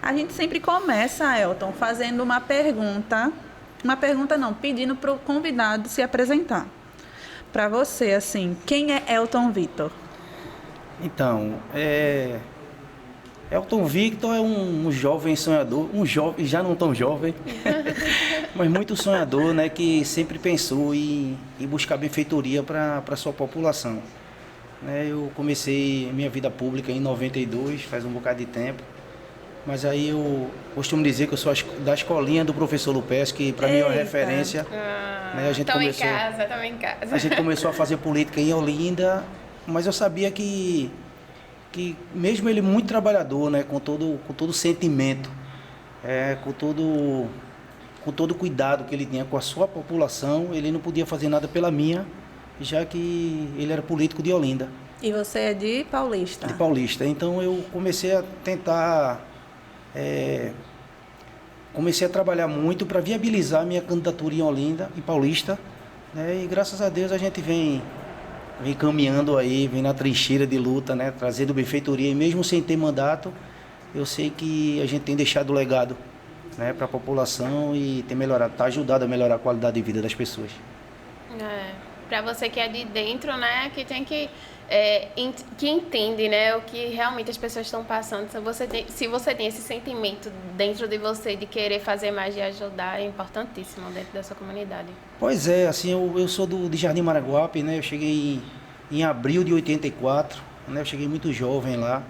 A gente sempre começa, Elton, fazendo uma pergunta não, pedindo para o convidado se apresentar. Para você, assim, quem é Elton Vitor? Então, Elton Victor é um jovem sonhador, um jovem, já não tão jovem, mas muito sonhador, né, que sempre pensou em buscar benfeitoria para a sua população. Né, eu comecei minha vida pública em 92, faz um bocado de tempo, mas aí eu costumo dizer que eu sou da escolinha do professor Lupes, que para mim é uma referência. Né, Estamos em casa. A gente começou a fazer política em Olinda, mas eu sabia que mesmo ele muito trabalhador, né, com todo sentimento, com todo cuidado que ele tinha com a sua população, ele não podia fazer nada pela minha, já que ele era político de Olinda. E você é de Paulista? De Paulista. Então eu comecei a tentar, comecei a trabalhar muito para viabilizar a minha candidatura em Olinda, em Paulista, né, e graças a Deus a gente vem caminhando aí, vem na trincheira de luta, né, trazendo benfeitoria, e mesmo sem ter mandato, eu sei que a gente tem deixado legado, né, para a população e tem melhorado, está ajudado a melhorar a qualidade de vida das pessoas. Para você que é de dentro, né, que tem que entende, né, o que realmente as pessoas estão passando. Se você tem esse sentimento dentro de você de querer fazer mais e ajudar, é importantíssimo dentro da sua comunidade. Pois é, assim, eu sou de Jardim Maranguape, né, eu cheguei em abril de 84, né, eu cheguei muito jovem lá,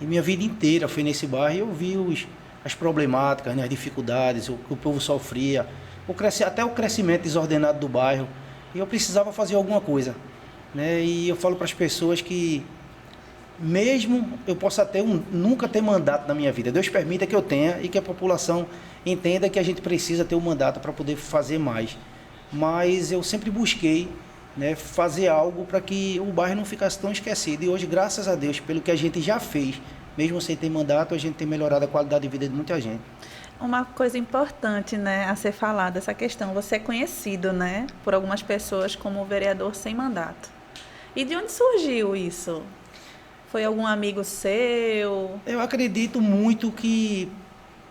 e minha vida inteira foi nesse bairro, e eu vi as problemáticas, né, as dificuldades, o que o povo sofria, até o crescimento desordenado do bairro, e eu precisava fazer alguma coisa. Né? E eu falo para as pessoas que, mesmo eu possa nunca ter mandato na minha vida, Deus permita que eu tenha e que a população entenda que a gente precisa ter um mandato para poder fazer mais. Mas eu sempre busquei, né, fazer algo para que o bairro não ficasse tão esquecido. E hoje, graças a Deus, pelo que a gente já fez, mesmo sem ter mandato, a gente tem melhorado a qualidade de vida de muita gente. Uma coisa importante, né, a ser falada, essa questão. Você é conhecido, né, por algumas pessoas como vereador sem mandato. E de onde surgiu isso? Foi algum amigo seu? Eu acredito muito que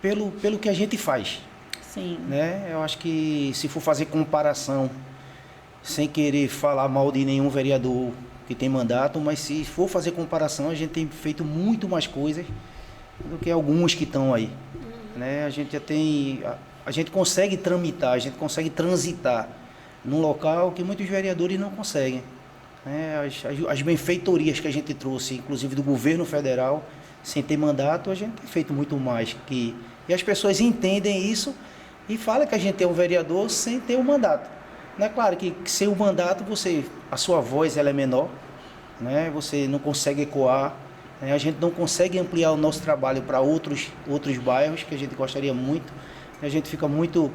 pelo que a gente faz. Sim. Né? Eu acho que se for fazer comparação, sem querer falar mal de nenhum vereador que tem mandato, mas se for fazer comparação, a gente tem feito muito mais coisas do que alguns que estão aí. Né? A gente consegue tramitar, a gente consegue transitar num local que muitos vereadores não conseguem. As benfeitorias que a gente trouxe, inclusive do governo federal, sem ter mandato, a gente tem feito muito mais. E as pessoas entendem isso e falam que a gente é um vereador sem ter um mandato. Não é claro que sem o mandato, a sua voz ela é menor, né? Você não consegue ecoar, né? A gente não consegue ampliar o nosso trabalho para outros bairros, que a gente gostaria muito. A gente fica muito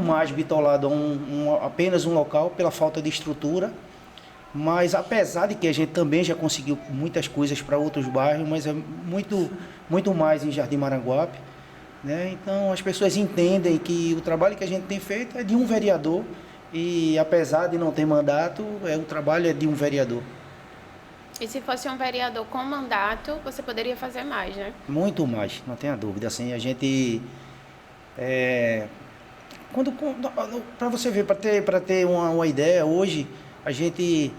mais bitolado a apenas um local pela falta de estrutura. Mas apesar de que a gente também já conseguiu muitas coisas para outros bairros, mas é muito mais em Jardim Maranguape, né? Então as pessoas entendem que o trabalho que a gente tem feito é de um vereador e apesar de não ter mandato, o trabalho é de um vereador. E se fosse um vereador com mandato, você poderia fazer mais, né? Muito mais, não tenha dúvida. Assim, a gente... para você ver, para ter uma ideia, hoje a gente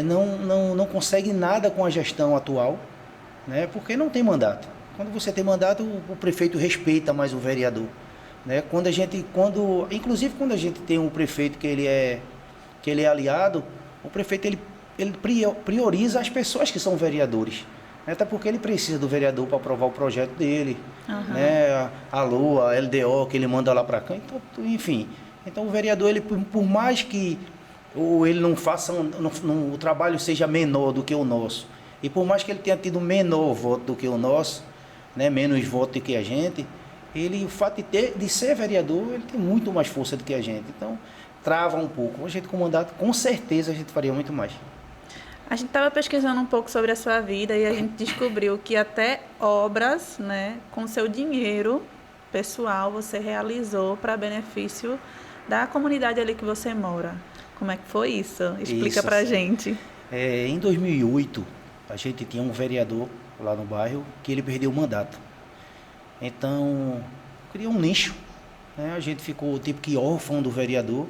não consegue nada com a gestão atual, né, porque não tem mandato. Quando você tem mandato, o prefeito respeita mais o vereador. Né? Inclusive quando a gente tem um prefeito que ele é aliado, o prefeito ele prioriza as pessoas que são vereadores. Né? Até porque ele precisa do vereador para aprovar o projeto dele, né? A LOA, a LDO que ele manda lá para cá, então, enfim. Então o vereador, ele, por mais que ele não faça, o trabalho seja menor do que o nosso, e por mais que ele tenha tido menor voto do que o nosso, né, menos voto do que a gente, o fato de ser vereador, ele tem muito mais força do que a gente. Então, trava um pouco. A gente com mandato, com certeza, a gente faria muito mais. A gente estava pesquisando um pouco sobre a sua vida e a gente descobriu que até obras, né, com seu dinheiro pessoal, você realizou para benefício da comunidade ali que você mora. Como é que foi isso? Explica pra gente. Em 2008, a gente tinha um vereador lá no bairro que ele perdeu o mandato. Então, criou um nicho, né? A gente ficou tipo que órfão do vereador,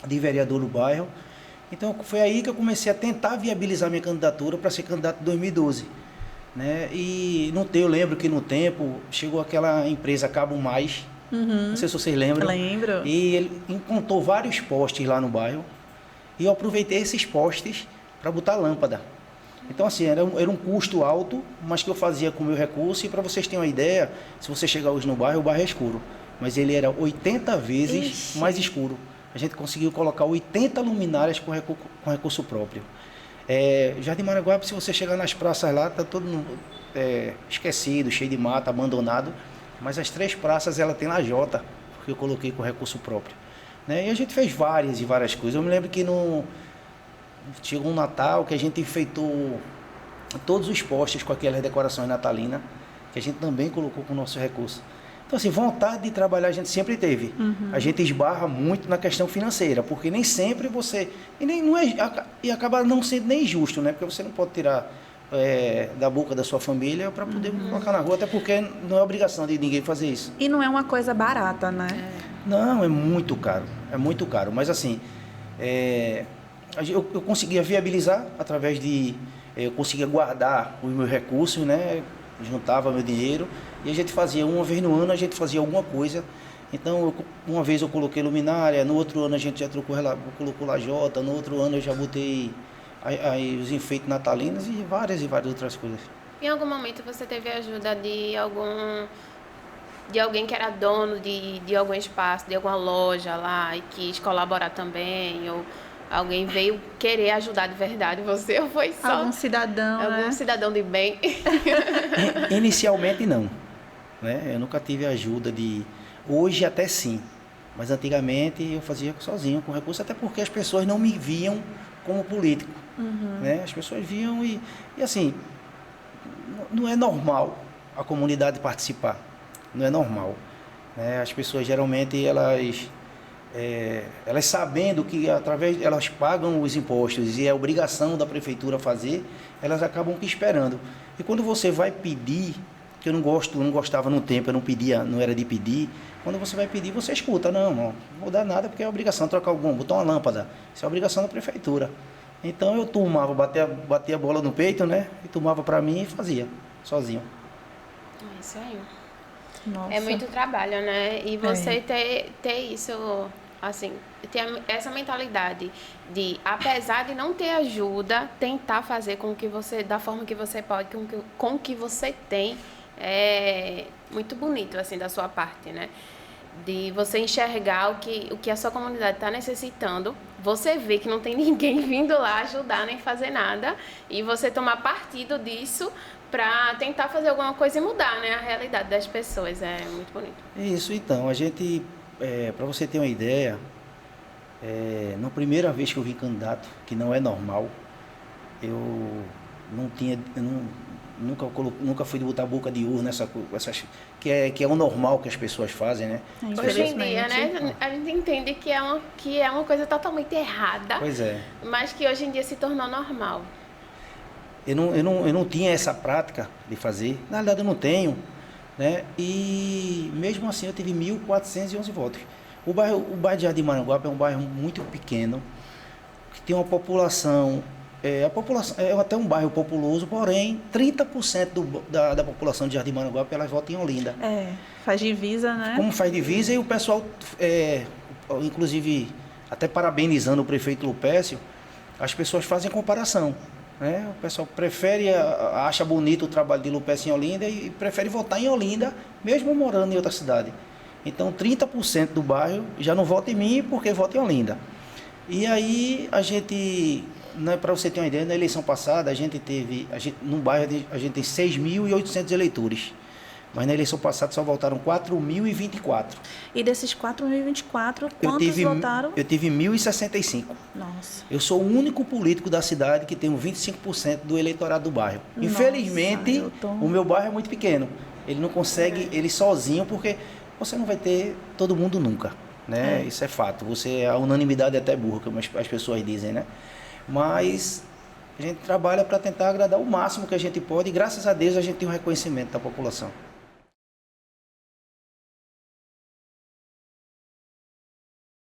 de vereador no bairro. Então, foi aí que eu comecei a tentar viabilizar minha candidatura para ser candidato em 2012. Né? E eu lembro que no tempo chegou aquela empresa Cabo Mais, não sei se vocês lembram. Lembro. E ele encontrou vários postes lá no bairro e eu aproveitei esses postes para botar lâmpada. Então assim, era um custo alto, mas que eu fazia com o meu recurso. E para vocês terem uma ideia, se você chegar hoje no bairro, o bairro é escuro, mas ele era 80 vezes mais escuro. A gente conseguiu colocar 80 luminárias com recurso próprio. Jardim Maranguape, se você chegar nas praças lá, está todo esquecido, cheio de mata, abandonado. Mas as 3 praças ela tem lajota, porque eu coloquei com recurso próprio. Né? E a gente fez várias e várias coisas. Eu me lembro que chegou um Natal que a gente enfeitou todos os postes com aquelas decorações natalinas, que a gente também colocou com o nosso recurso. Então, assim, vontade de trabalhar a gente sempre teve. A gente esbarra muito na questão financeira, porque nem sempre você... E acaba não sendo nem justo, né? Porque você não pode tirar da boca da sua família para poder colocar na rua, até porque não é obrigação de ninguém fazer isso. E não é uma coisa barata, né? Não, é muito caro. É muito caro. Mas, assim, eu conseguia viabilizar através de... Eu conseguia guardar os meus recursos, né? Juntava meu dinheiro e a gente fazia uma vez no ano, a gente fazia alguma coisa. Então, uma vez eu coloquei luminária, no outro ano a gente já colocou lajota, no outro ano eu já botei os enfeites natalinos e várias outras coisas. Em algum momento você teve ajuda de alguém que era dono de algum espaço, de alguma loja lá e quis colaborar também, ou alguém veio querer ajudar de verdade você, ou foi só Algum cidadão, algum cidadão de bem? Inicialmente não, né? Eu nunca tive ajuda hoje até sim, mas antigamente eu fazia sozinho com recurso, até porque as pessoas não me viam como político, né? As pessoas viam e assim, não é normal a comunidade participar, não é normal, né? As pessoas geralmente elas sabendo que elas pagam os impostos e é obrigação da prefeitura fazer, elas acabam que esperando. E quando você vai pedir, que eu não gostava no tempo, eu não pedia, não era de pedir, quando você vai pedir, você escuta, não vou dar nada porque é obrigação trocar botar uma lâmpada, isso é obrigação da prefeitura. Então eu tomava, batia a bola no peito, né, e tomava para mim e fazia, sozinho. É isso aí. Nossa. É muito trabalho, né? E você ter isso, assim, ter essa mentalidade de, apesar de não ter ajuda, tentar fazer da forma que você pode, com o que você tem, é muito bonito, assim, da sua parte, né? De você enxergar o que a sua comunidade está necessitando, você vê que não tem ninguém vindo lá ajudar nem fazer nada, e você tomar partido disso para tentar fazer alguma coisa e mudar, né, a realidade das pessoas. É muito bonito. Isso, então, a gente, para você ter uma ideia, na primeira vez que eu vim candidato, que não é normal, nunca fui de botar boca de urna, que é o normal que as pessoas fazem, né? Hoje em dia, né, a gente entende que é uma coisa totalmente errada, pois é, mas que hoje em dia se tornou normal. Eu não tinha essa prática de fazer, na verdade eu não tenho, né? E mesmo assim eu tive 1.411 votos. O bairro de Jardim Maranguape é um bairro muito pequeno, que tem uma população, a população é até um bairro populoso, porém 30% da população de Jardim Maranguape elas votam em Olinda. Faz divisa, né? Como faz divisa, e o pessoal, inclusive até parabenizando o prefeito Lupécio, as pessoas fazem comparação. Né? O pessoal acha bonito o trabalho de Lupécio em Olinda e prefere votar em Olinda, mesmo morando em outra cidade. Então 30% do bairro já não vota em mim porque vota em Olinda. E aí a gente, né, para você ter uma ideia, na eleição passada no bairro a gente tem 6.800 eleitores. Mas na eleição passada só votaram 4.024. E desses 4.024, quantos votaram? Eu tive 1.065. Nossa. Eu sou o único político da cidade que tem 25% do eleitorado do bairro. Nossa, infelizmente, o meu bairro é muito pequeno. Ele não consegue, ele sozinho, porque você não vai ter todo mundo nunca, né? Isso é fato. A unanimidade é até burra, como as pessoas dizem, né? Mas a gente trabalha para tentar agradar o máximo que a gente pode e graças a Deus a gente tem um reconhecimento da população.